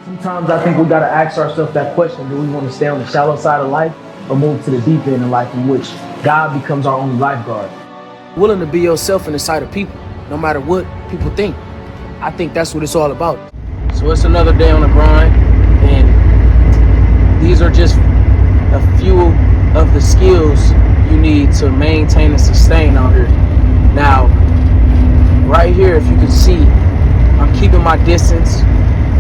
Sometimes I think we gotta ask ourselves that question: do we want to stay on the shallow side of life, or move to the deep end of life, in which God becomes our only lifeguard? Willing to be yourself in the sight of people, no matter what people think. I think that's what it's all about. So it's another day on the grind, and these are just a few of the skills you need to maintain and sustain out here. Now, right here, if you can see, I'm keeping my distance,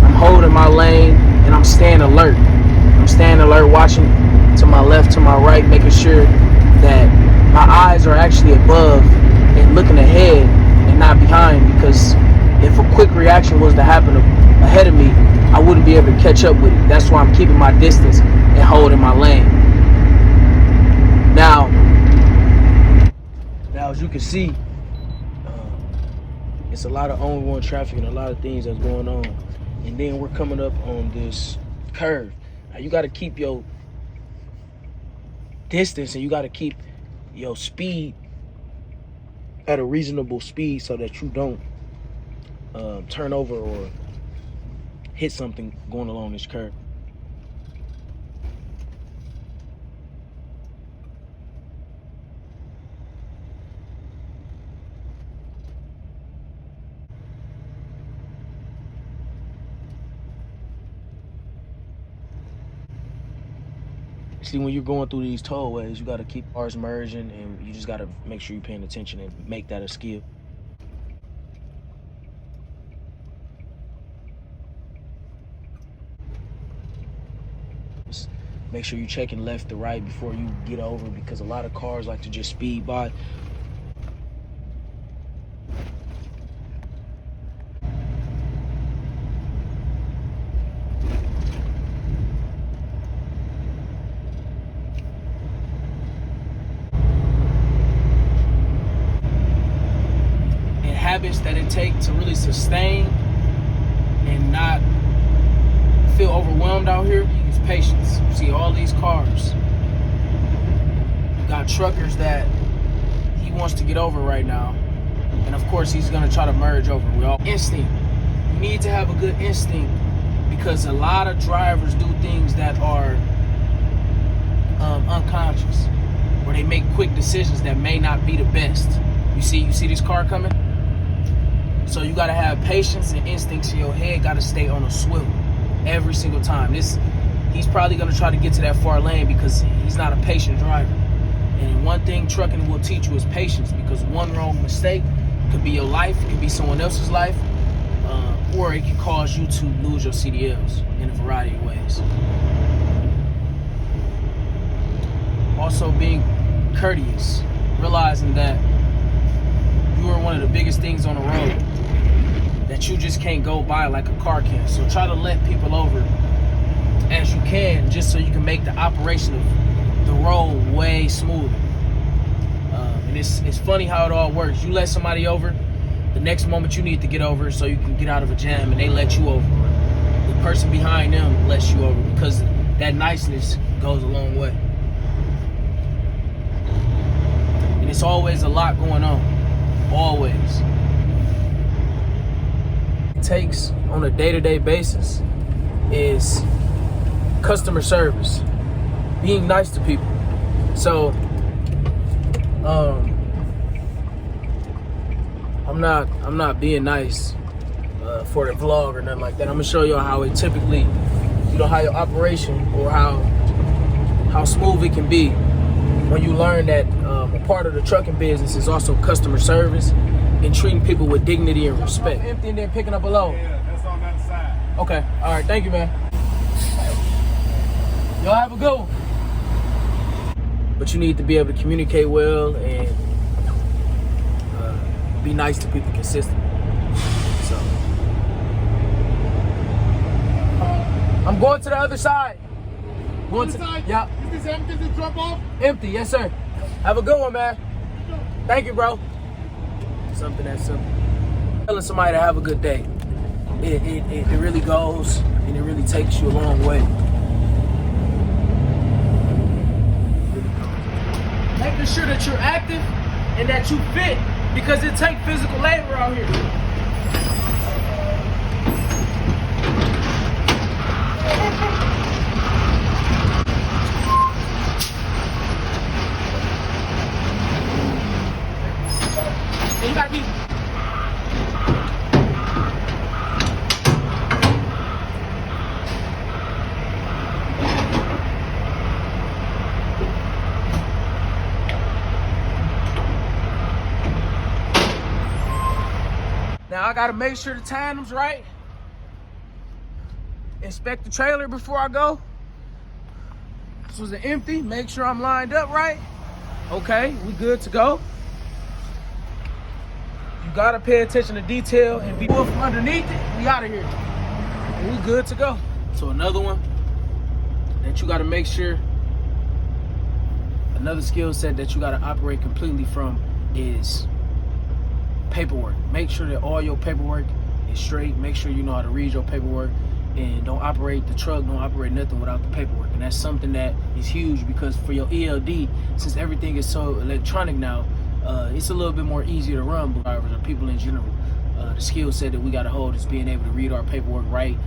I'm holding my lane, and I'm staying alert. I'm staying alert, watching to my left, to my right, making sure that my eyes are actually above and looking ahead and not behind, because if a quick reaction was to happen ahead of me, I wouldn't be able to catch up with it. That's why I'm keeping my distance and holding my lane. Now as you can see, it's a lot of ongoing traffic and a lot of things that's going on. And then we're coming up on this curve. Now you got to keep your distance and you got to keep your speed at a reasonable speed so that you don't turn over or hit something going along this curve. See, when you're going through these tollways, you got to keep cars merging, and you just got to make sure you're paying attention and make that a skill. Just make sure you're checking left to right before you get over, because a lot of cars like to just speed by. Habits that it takes to really sustain and not feel overwhelmed out here is patience. You see all these cars. You got truckers that he wants to get over right now, and of course he's gonna try to merge over. We all instinct. You need to have a good instinct, because a lot of drivers do things that are unconscious, or they make quick decisions that may not be the best. You see this car coming? So you gotta have patience and instincts in your head. Gotta stay on a swivel every single time. He's probably gonna try to get to that far lane because he's not a patient driver. And one thing trucking will teach you is patience, because one wrong mistake could be your life, it could be someone else's life, or it can cause you to lose your CDLs in a variety of ways. Also being courteous, realizing that you are one of the biggest things on the road, that you just can't go by like a car can. So try to let people over as you can, just so you can make the operation of the road way smoother. And it's funny how it all works. You let somebody over, the next moment you need to get over so you can get out of a jam, and they let you over. The person behind them lets you over, because that niceness goes a long way. And it's always a lot going on. Always. It takes on a day-to-day basis is customer service, being nice to people. So I'm not being nice for the vlog or nothing like that. I'm gonna show you how it typically, how your operation, or how smooth it can be when you learn that a part of the trucking business is also customer service and treating people with dignity and respect. Empty and then picking up a load. Yeah, that's on that side. Okay, all right, thank you, man. Y'all have a good one. But you need to be able to communicate well and be nice to people consistently. So I'm going to the other side. Yeah. Is this empty to drop off? Empty, yes sir. Have a good one, man. Thank you, bro. Something that simple. Telling somebody to have a good day. It really goes, and it really takes you a long way. Making sure that you're active and that you fit, because it takes physical labor out here. Now I gotta make sure the tandem's right. Inspect the trailer before I go. This was an empty. Make sure I'm lined up right. Okay, we good to go. You gotta pay attention to detail and be from underneath it. We out of here. And we good to go. So another one that you gotta make sure, another skill set that you gotta operate completely from is paperwork. Make sure that all your paperwork is straight. Make sure you know how to read your paperwork, and don't operate the truck, don't operate nothing without the paperwork. And that's something that is huge, because for your ELD, since everything is so electronic now, it's a little bit more easier to run. But drivers or people in general, the skill set that we got to hold is being able to read our paperwork right,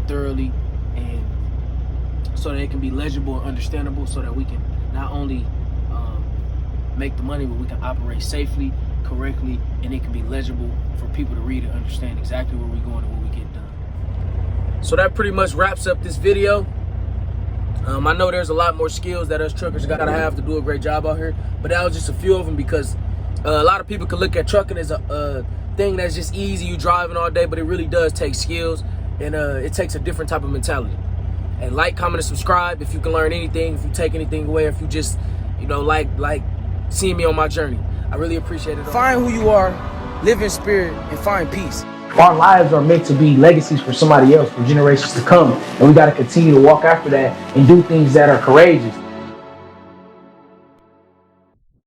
thoroughly, and so that it can be legible and understandable, so that we can not only make the money, but we can operate safely, correctly, and it can be legible for people to read and understand exactly where we're going and what we get done. So that pretty much wraps up this video. I know there's a lot more skills that us truckers gotta have to do a great job out here, but that was just a few of them, because a lot of people can look at trucking as a thing that's just easy, you driving all day, but it really does take skills, and it takes a different type of mentality. And like, comment, and subscribe if you can learn anything, if you take anything away, if you just, you know, like seeing me on my journey. I really appreciate it. Find who you are, live in spirit, and find peace. Our lives are meant to be legacies for somebody else, for generations to come. And we got to continue to walk after that and do things that are courageous.